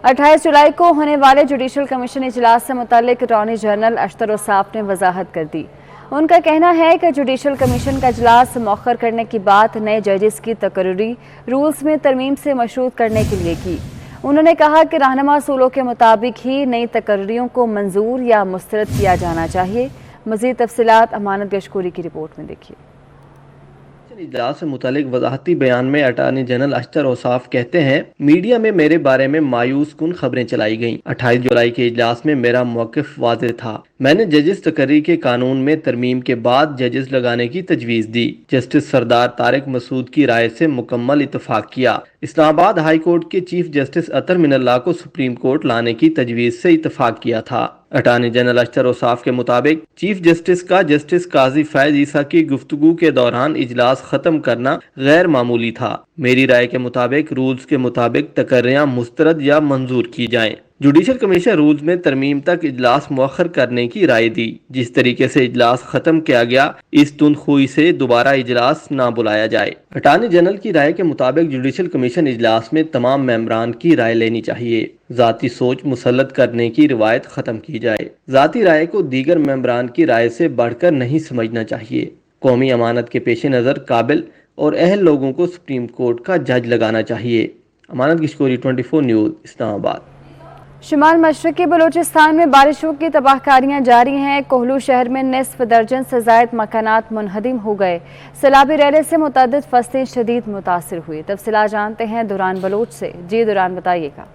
28 जुलाई को होने वाले जुडिशल कमीशन इजलास से मुतालिक अटॉर्नी जनरल अख्तर औसाफ ने वजाहत कर दी। उनका कहना है कि जुडिशल कमीशन का इजलास मौखर करने की बात नए जजेस की तकर्री रूल्स में तरमीम से मशरूत करने के लिए की। उन्होंने कहा कि रहनुमा असूलों के मुताबिक ही नई तकर्रियों को मंजूर या मुस्तरद किया जाना चाहिए। मज़ीद तफसीलात अमानत गशकोरी की रिपोर्ट में देखिए। इजलास से मुतालिक वजाहती बयान में अटॉर्नी जनरल अख्तर औसाफ कहते हैं, मीडिया में मेरे बारे में मायूस कुन खबरें चलाई गईं। 28 जुलाई के इजलास में मेरा मौक़िफ़ वाज़ेह था। मैंने जजेस तकर्री के कानून में तरमीम के बाद जजेस लगाने की तजवीज़ दी। जस्टिस सरदार तारिक मसूद की राय से मुकम्मल इत्तफाक किया। इस्लामाबाद हाई कोर्ट के चीफ जस्टिस अतर मिनल्लाह को सुप्रीम कोर्ट लाने की तजवीज़ से इत्तफाक किया था। अटॉर्नी जनरल अख्तर औसाफ के मुताबिक चीफ जस्टिस का जस्टिस काजी फैज ईसा की गुफ्तगू के दौरान इजलास खत्म करना गैर मामूली था। मेरी राय के मुताबिक रूल्स के मुताबिक तकर्रियां मुस्तरद या मंजूर की जाएं। जुडिशल कमीशन रूल्स में तरमीम तक इजलास मौखर करने की राय दी। जिस तरीके से इजलास खत्म किया गया, इस तुंदखुई से दोबारा इजलास ना बुलाया जाए। अटॉर्नी जनरल की राय के मुताबिक जुडिशल कमीशन इजलास में तमाम मेंबरान की राय लेनी चाहिए। जाती सोच मुसल्लत करने की रिवायत खत्म की जाए। जाती राय को दीगर मेंबरान की राय से बढ़कर नहीं समझना चाहिए। कौमी अमानत के पेश नज़र काबिल और अहल लोगों को सुप्रीम कोर्ट का जज लगाना चाहिए। अमानत गशकोरी 24 न्यूज़ इस्लामाबाद। शुमाल मशरकी बलूचिस्तान में बारिशों की तबाहकारियां जारी हैं। कोहलू शहर में निस्फ दर्जन से जायद मकानात मुनहदिम हो गए। सैलाबी रैले से मुतअद्दिद फसलें शदीद मुतासिर हुई। तफसीलात जानते हैं दुरान बलोच से। जी दुरान, बताइएगा।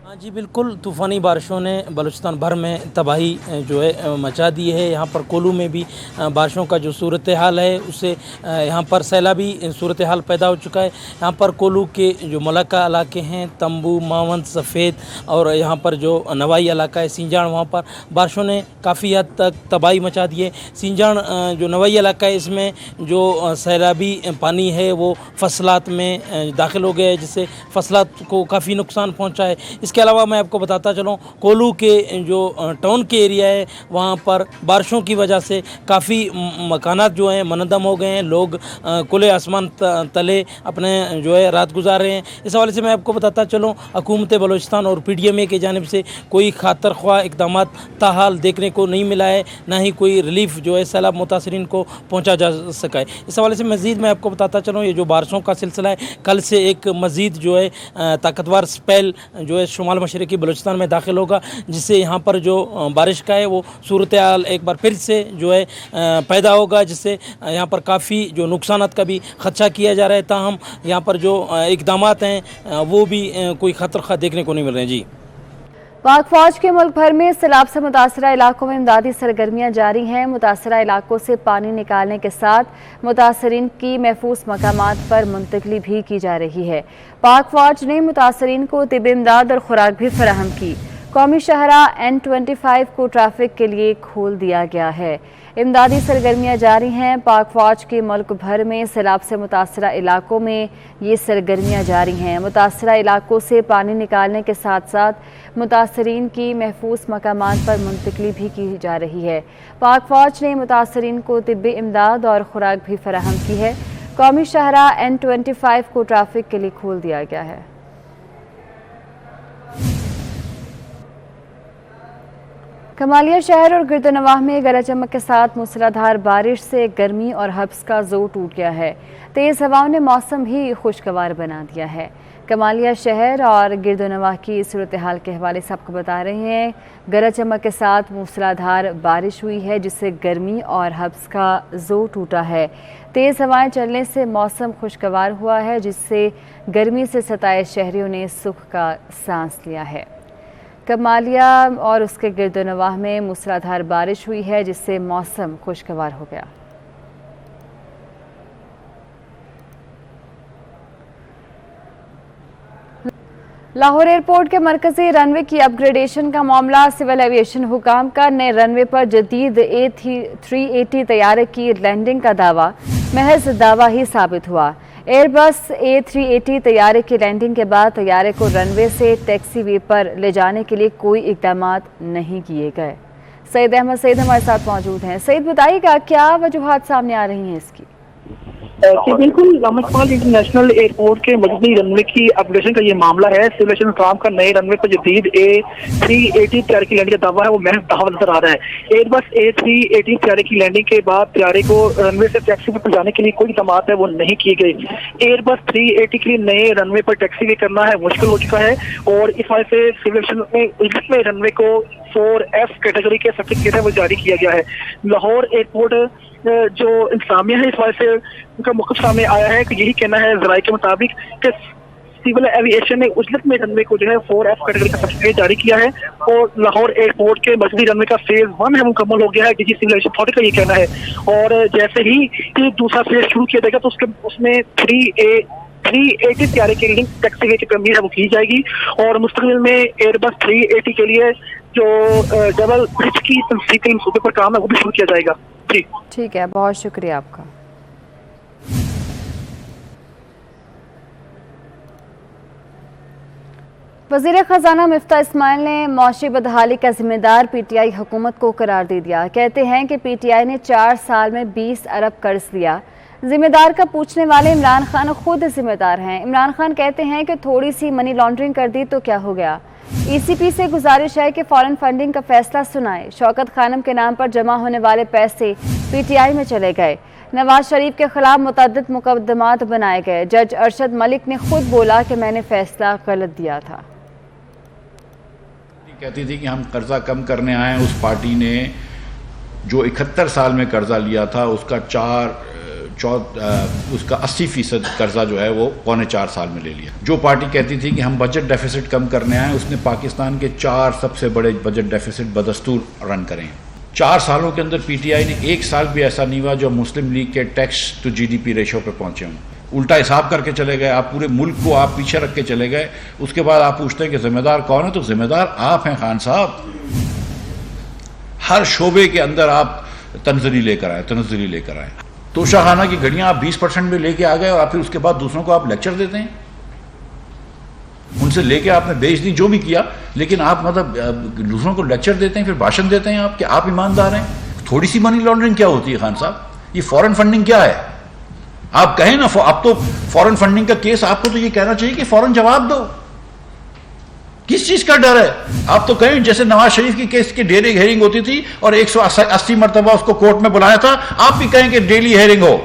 हाँ जी, बिल्कुल तूफ़ानी बारिशों ने बलूचिस्तान भर में तबाही जो है मचा दी है। यहाँ पर कोलू में भी बारिशों का जो सूरत हाल है उससे यहाँ पर सैलाबी सूरत हाल पैदा हो चुका है। यहाँ पर कोलू के जो मलक्का इलाके हैं, तंबू, मावंत, सफ़ेद और यहाँ पर जो नवाई इलाका है सींजान, वहाँ पर बारिशों ने काफ़ी हद तक तबाही मचा दी है। सींजान जो नवाई इलाका है, इसमें जो सैलाबी पानी है वो फसलात में दाखिल हो गया है, जिससे फसलात को काफ़ी नुकसान पहुँचा है। इसके अलावा मैं आपको बताता चलूँ, कोलू के जो टाउन के एरिया है वहाँ पर बारिशों की वजह से काफ़ी मकानात जो हैं मनहदम हो गए हैं। लोग खुले आसमान तले अपने जो है रात गुजार रहे हैं। इस हवाले से मैं आपको बताता चलूँ, हुकूमत बलूचिस्तान और PDMA की जानिब से कोई खातर ख्वाह इक़दाम ताहाल देखने को नहीं मिला है, ना ही कोई रिलीफ जो है सैलाब मुतासरीन को पहुँचा जा सका है। इस हवाले से मज़ीद मैं आपको बताता चलूँ, ये जो बारिशों का सिलसिला है, कल से एक मज़ीद जो है ताकतवर स्पेल जो है शुमाल मशरकी बलूचिस्तान में दाखिल होगा, जिससे यहाँ पर जो बारिश का है वो सूरत हाल एक बार फिर से जो है पैदा होगा, जिससे यहाँ पर काफ़ी जो नुकसानात का भी खदशा किया जा रहा है। ताहम यहाँ पर जो इक़दामात हैं वो भी कोई खतर खा देखने को नहीं मिल रहे हैं। जी, पाक फौज के मुल्क भर में सैलाब से मुतासरा इलाकों में इमदादी सरगर्मियाँ जारी हैं। मुतासरा इलाकों से पानी निकालने के साथ मुतासरीन की महफूज मकामात पर मुंतकली भी की जा रही है। पाक फौज ने मुतासरीन को तिब्बी इमदाद और खुराक भी फराहम की। कौमी शाहरा N25 को ट्रैफिक के लिए खोल दिया गया है। इमदादी सरगर्मियाँ जारी हैं। पाक फौज के मुल्क भर में सैलाब से मुतासरा इलाकों में ये सरगर्मियाँ जारी हैं। मुतासरा इलाकों से पानी निकालने के साथ साथ मुतासरीन की महफूज मकामात पर मुंतकली भी की जा रही है। पाक फौज ने मुतासरीन को तिब्बी इमदाद और खुराक भी फराहम की है। कौमी शाहरा N25 को ट्रैफिक के लिए खोल दिया गया है। कमालिया शहर और गिरदनवाह में गरज चमक के साथ मूसलाधार बारिश से गर्मी और हब्स का जोर टूट गया है। तेज़ हवाओं ने मौसम भी खुशगवार बना दिया है। कमालिया शहर और गिरदनवाह की सूरत हाल के हवाले से आपको बता रहे हैं। गरज चमक के साथ मूसलाधार बारिश हुई है, जिससे गर्मी और हब्स का जोर टूटा है। तेज़ हवाएं चलने से मौसम खुशगवार हुआ है, जिससे गर्मी से सताए शहरियों ने सुख का सांस लिया है। कमालिया और उसके गिरदनवाह में मूसलाधार बारिश हुई है, जिससे मौसम खुशगवार हो गया। लाहौर एयरपोर्ट के मरकजी रनवे की अपग्रेडेशन का मामला सिविल एविएशन हुकाम का नए रनवे पर जदीद A380 तैयारे की लैंडिंग का दावा महज दावा ही साबित हुआ। एयरबस A380 तैयारे की लैंडिंग के बाद तैयारे को रनवे से टैक्सीवे पर ले जाने के लिए कोई इक़दाम नहीं किए गए। सईद अहमद सईद हमारे साथ मौजूद हैं। सईद, बताइएगा क्या वजूहात सामने आ रही हैं इसकी? जी बिल्कुल, अहमद इकबाल इंटरनेशनल एयरपोर्ट के मजबूती रनवे की अपग्रेडेशन का ये मामला है। सिविल एविएशन ट्राम का नए रनवे पर जदीद A380 तैयारी की लैंडिंग का दावा है, वो महज दावा नजर आ रहा है। एयरबस A380 तैयारी की लैंडिंग के बाद तैयारी को रनवे से टैक्सी वे पर जाने के लिए कोई इक़दामात है वो नहीं की गई। एयरबस 380 के लिए नए रनवे पर टैक्सी वे करना है मुश्किल हो चुका है और इस वजह से सिविल एविएशन में रनवे को 4F कैटेगरी के सर्टिफिकेट है वो जारी किया गया है। लाहौर एयरपोर्ट जो इंतजामिया है इस वजह से उनका मौक़िफ़ सामने आया है कि यही कहना है ज़राए के मुताबिक कि सिविल एविएशन ने उजलत में रनवे को जो है 4F कैटेगरी का सर्टिफिकेट जारी किया है और लाहौर एयरपोर्ट के मजबूती रनवे का फेज 1 है मुकम्मल हो गया है। डीजी सिविल एविएशन अथॉरिटी का ये कहना है और जैसे ही दूसरा फेज शुरू किया जाएगा तो उसमें 380 तैयारी के लिए टैक्सी वे की तमीर है वो की जाएगी और मुस्तकबिल में एयरबस 380 के लिए जो डबल ब्रिज की तंसीब के मंसूबे पर काम है वो भी शुरू किया जाएगा। जी ठीक है, बहुत शुक्रिया आपका। वज़ीर ख़ज़ाना मिफ्ता इस्माइल ने मौशी बदहाली का जिम्मेदार पीटीआई हुकूमत को करार दे दिया। कहते हैं कि पीटीआई ने 4 साल में 20 अरब कर्ज लिया। जिम्मेदार का पूछने वाले इमरान खान खुद जिम्मेदार हैं। इमरान खान कहते हैं कि थोड़ी सी मनी लॉन्ड्रिंग कर दी तो क्या हो गया। ईसीपी से गुजारिश है कि फॉरेन फंडिंग का फैसला सुनाए। शौकत खानम के नाम पर जमा होने वाले पैसे पीटीआई में चले गए। नवाज शरीफ के खिलाफ मुतअद्दिद मुकदमात बनाए गए। जज अरशद मलिक ने खुद बोला कि मैंने फैसला गलत दिया था। कहती थी कि हम कर्जा कम करने आए हैं। उस पार्टी ने जो 71 साल में कर्जा लिया था उसका उसका 80% कर्जा जो है वो 3.25 साल में ले लिया। जो पार्टी कहती थी कि हम बजट डेफिसिट कम करने आए उसने पाकिस्तान के 4 सबसे बड़े बजट डेफिसिट बदस्तूर रन करें। 4 सालों के अंदर पीटीआई ने 1 साल भी ऐसा नहीं हुआ जो मुस्लिम लीग के टैक्स टू जीडीपी रेशो पे पहुंचे हों। उल्टा हिसाब करके चले गए। आप पूरे मुल्क को आप पीछे रख के चले गए। उसके बाद आप पूछते हैं कि जिम्मेदार कौन है, तो जिम्मेदार आप हैं खान साहब। हर शोबे के अंदर आप तनजरी लेकर आए। तोशाखाना की घड़ियां आप 20% में लेके आ गए और आप फिर उसके बाद दूसरों को आप लेक्चर देते हैं। उनसे लेके आपने बेच दी जो भी किया, लेकिन आप मतलब दूसरों को लेक्चर देते हैं, फिर भाषण देते हैं आप कि आप ईमानदार हैं। थोड़ी सी मनी लॉन्ड्रिंग क्या होती है खान साहब? ये फॉरेन फंडिंग क्या है? आप कहें ना, अब तो फॉरेन फंडिंग का केस आपको तो ये कहना चाहिए कि फौरन जवाब दो। किस चीज का डर है? आप तो कहें जैसे नवाज शरीफ की केस की डेली हेयरिंग होती थी और 180 मरतबा उसको कोर्ट में बुलाया था, आप भी कहें कि डेली हेयरिंग हो।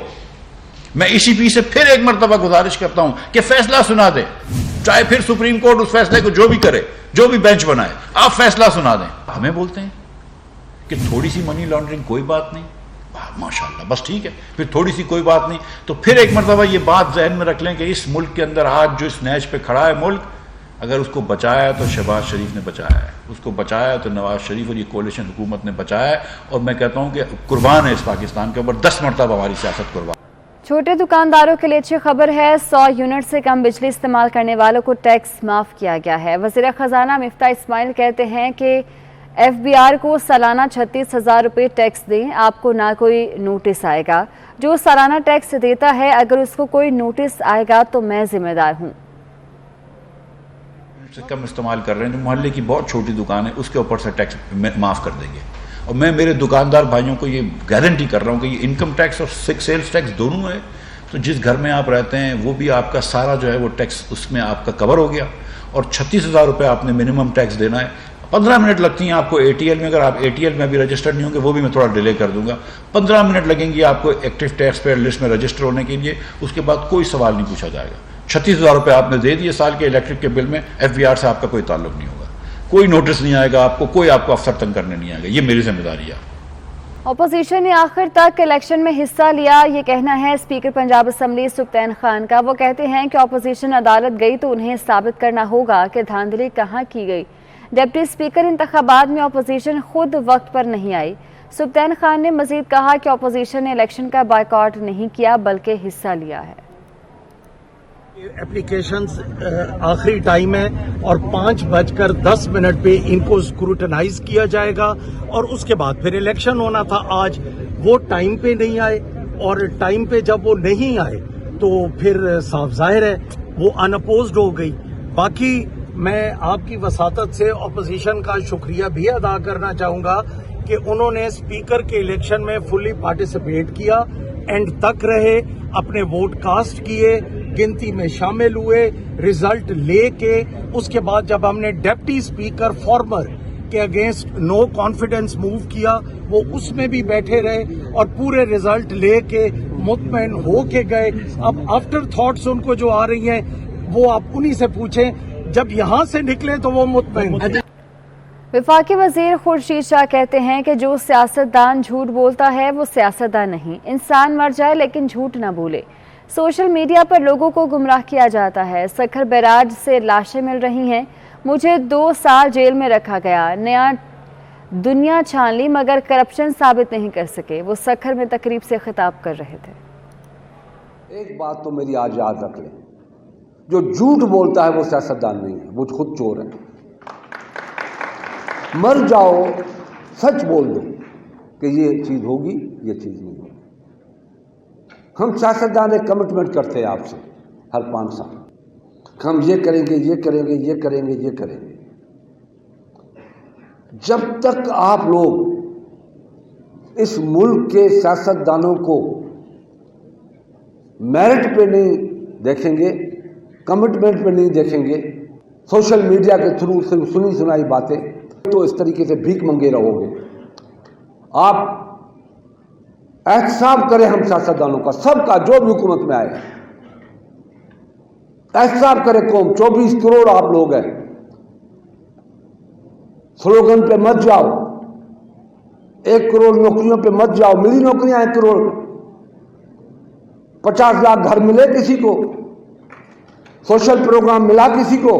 मैं ईसीपी से फिर एक मरतबा गुजारिश करता हूं कि फैसला सुना दे, चाहे फिर सुप्रीम कोर्ट उस फैसले को जो भी करे, जो भी बेंच बनाए, आप फैसला सुना दें। हमें बोलते हैं कि थोड़ी सी मनी लॉन्ड्रिंग कोई बात नहीं, माशाल्लाह बस ठीक है, फिर थोड़ी सी कोई बात नहीं। तो फिर एक मरतबा ये बात जहन में रख लें कि इस मुल्क के अंदर आज जो इस नैश पे खड़ा है मुल्क, अगर उसको बचाया तो शहबाज शरीफ ने बचाया है, उसको बचाया तो नवाज शरीफ और ये कोalition हुकूमत ने बचाया है। और मैं कहता हूं कि कुर्बान है इस पाकिस्तान के ऊपर 10 मरतबा हमारी सियासत कुर्बान। छोटे दुकानदारों के लिए अच्छी खबर है। 100 यूनिट से कम बिजली इस्तेमाल करने वालों को टैक्स माफ किया गया है। वज़ीर ख़ज़ाना मिफ्ता इस्माइल कहते हैं कि FBR को सालाना 36,000 रुपये टैक्स दें, आपको ना कोई नोटिस आएगा। जो सालाना टैक्स देता है अगर उसको कोई नोटिस आएगा तो मैं जिम्मेदार हूँ। से कम इस्तेमाल कर रहे हैं, जो मोहल्ले की बहुत छोटी दुकान है उसके ऊपर से टैक्स माफ़ कर देंगे। और मैं मेरे दुकानदार भाइयों को ये गारंटी कर रहा हूँ कि ये इनकम टैक्स और सेल्स टैक्स दोनों है, तो जिस घर में आप रहते हैं वो भी आपका सारा जो है वो टैक्स उसमें आपका कवर हो गया। और 36,000 रुपये आपने मिनिमम टैक्स देना है। 15 मिनट लगती हैं आपको ATL में, अगर आप ATL में अभी रजिस्टर्ड नहीं होंगे वो भी मैं थोड़ा डिले कर दूंगा। 15 मिनट लगेंगे आपको एक्टिव टैक्स पेयर लिस्ट में रजिस्टर होने के लिए। उसके बाद कोई सवाल नहीं पूछा जाएगा। 36,000 रुपये आपने दे दिए साल के इलेक्ट्रिक के बिल में, FBR से आपका कोई ताल्लुक नहीं होगा, कोई नोटिस नहीं आएगा आपको, कोई आपको अफसर तंग करने नहीं आएगा। ये मेरी जिम्मेदारी है। अपोजिशन ने आखिर तक इलेक्शन में हिस्सा लिया, ये कहना है स्पीकर पंजाब असम्बली सुल्तान खान का। वो कहते हैं कि अपोजिशन अदालत गई तो उन्हें साबित करना होगा कि धांधली कहाँ की गई। डिप्टी स्पीकर इंतखाबात में अपोजिशन खुद वक्त पर नहीं आई। सुल्तान खान ने मजीद कहा कि अपोजिशन ने इलेक्शन का बायकॉट नहीं किया बल्कि हिस्सा लिया है। एप्लीकेशंस आखिरी टाइम है और 5:10 पे इनको स्क्रूटनाइज किया जाएगा और उसके बाद फिर इलेक्शन होना था। आज वो टाइम पे नहीं आए और टाइम पे जब वो नहीं आए तो फिर साफ जाहिर है वो अनअपोज्ड हो गई। बाकी मैं आपकी वसातत से अपोजिशन का शुक्रिया भी अदा करना चाहूंगा कि उन्होंने स्पीकर के इलेक्शन में फुली पार्टिसिपेट किया, एंड तक रहे, अपने वोट कास्ट किए, गिनती में शामिल हुए, रिजल्ट लेके उसके बाद जब हमने डिप्टी स्पीकर फॉर्मर के अगेंस्ट नो कॉन्फिडेंस मूव किया, वो उसमें भी बैठे रहे और पूरे रिजल्ट लेके मुतमईन होके गए। अब आफ्टर थॉट्स उनको जो आ रही हैं वो आप उन्हीं से पूछें, जब यहां से निकले तो वो मुतमईन। वफाकी वजीर खुर्शीद शाह कहते हैं कि जो सियासतदान झूठ बोलता है वो सियासतदान नहीं। इंसान मर जाए लेकिन झूठ ना बोले। सोशल मीडिया पर लोगों को गुमराह किया जाता है। सखर बैराज से लाशें मिल रही हैं। मुझे 2 साल जेल में रखा गया। नया दुनिया छान ली मगर करप्शन साबित नहीं कर सके। वो सखर में तकरीब से खिताब कर रहे थे। एक बात तो मेरी आज याद रख लें, जो झूठ बोलता है वो सियासतदान नहीं है, वो खुद चोर है। मर जाओ, सच बोल दो कि ये चीज होगी, ये चीज नहीं होगी। हम सियासतदान एक कमिटमेंट करते हैं आपसे हर 5 साल, हम ये करेंगे, ये करेंगे, ये करेंगे, ये करेंगे। जब तक आप लोग इस मुल्क के सियासतदानों को मेरिट पे नहीं देखेंगे, कमिटमेंट पे नहीं देखेंगे, सोशल मीडिया के थ्रू सुनी सुनाई बातें, तो इस तरीके से भीख मंगे रहोगे। आप एहतसाब करें हम सियासतदानों का, सबका, जो भी हुकूमत में आए, एहतसाब करें कौम। 24 करोड़ आप लोग हैं। स्लोगन पे मत जाओ, 1 करोड़ नौकरियों पे मत जाओ। मिली नौकरियां 1 करोड़, 50 लाख घर मिले किसी को, सोशल प्रोग्राम मिला किसी को।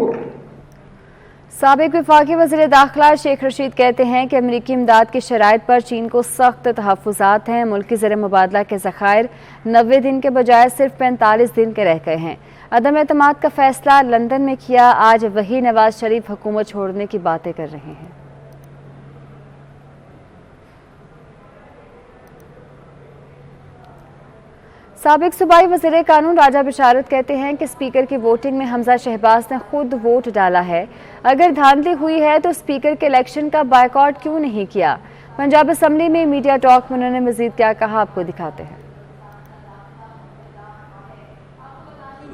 साबिक वफाकी वज़ीर दाखिला शेख रशीद कहते हैं कि अमरीकी इमदाद की शराइत पर चीन को सख्त तहफ़्फ़ुज़ात हैं। मुल्की ज़र मुबादला के ज़ख़ायर 90 दिन के बजाय सिर्फ 45 दिन के रह गए हैं। अदम एतमाद का फैसला लंदन में किया। आज वही नवाज शरीफ हुकूमत छोड़ने की बातें कर रहे हैं। साबिक सूबाई वज़ीर कानून राजा बिशारत कहते हैं कि स्पीकर की वोटिंग में हमजा शहबाज ने खुद वोट डाला है। अगर धांधली हुई है तो स्पीकर के इलेक्शन का बायकॉट क्यों नहीं किया। पंजाब असम्बली में मीडिया टॉक में उन्होंने मजीद क्या कहा, आपको दिखाते हैं।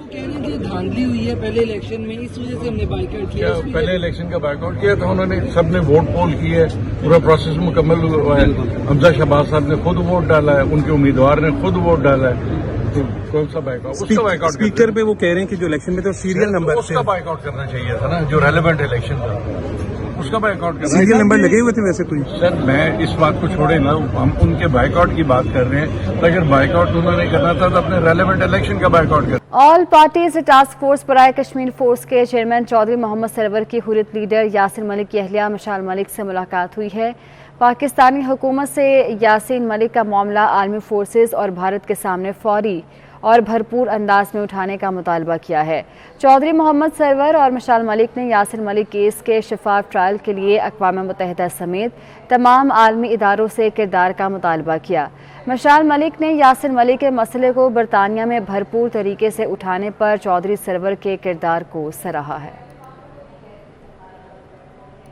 कह रहे हैं कि धांधली हुई है पहले इलेक्शन में, इस वजह से हमने बाइकआउट किया। पहले इलेक्शन का बाइकआउट किया था उन्होंने, सबने वोट पोल की है, पूरा प्रोसेस मुकम्मल हुआ है। हमजा शहबाज साहब ने खुद वोट डाला है, उनके उम्मीदवार ने खुद वोट डाला है, तो कौन सा बाइकआउट? उसका बाइकआउट स्पीकर पे वो कह रहे हैं कि जो इलेक्शन में तो सीरियल नंबर, उसका बाइकआउट करना चाहिए था ना, जो रेलेवेंट इलेक्शन था उसका बाइकआउट करना। सीरियल नंबर लगे हुए थे वैसे कोई? सर मैं इस बात को छोड़े ना, हम उनके बाइकआउट की बात कर रहे हैं। अगर बाइकआउट उन्होंने करना था तो अपने रेलेवेंट इलेक्शन का बाइकआउट कर। ऑल पार्टीज टास्क फोर्स बराए कश्मीर फोर्स के चेयरमैन चौधरी मोहम्मद सरवर की हुर्रियत लीडर यासिन मलिक की अहलिया मशाल मलिक से मुलाकात हुई है। पाकिस्तानी हुकूमत से यासिन मलिक का मामला आर्मी फोर्सेज और भारत के सामने फौरी और भरपूर अंदाज में उठाने का मुतालबा किया है। चौधरी मोहम्मद सरवर और मशाल मलिक ने यासिर मलिक केस के शफाफ ट्रायल के लिए अक़वाम मुत्तहिदा समेत तमाम आलमी इदारों से किरदार का मुतालबा किया। मशाल मलिक ने यासिर मलिक के मसले को बरतानिया में भरपूर तरीके से उठाने पर चौधरी सरवर के किरदार को सराहा है।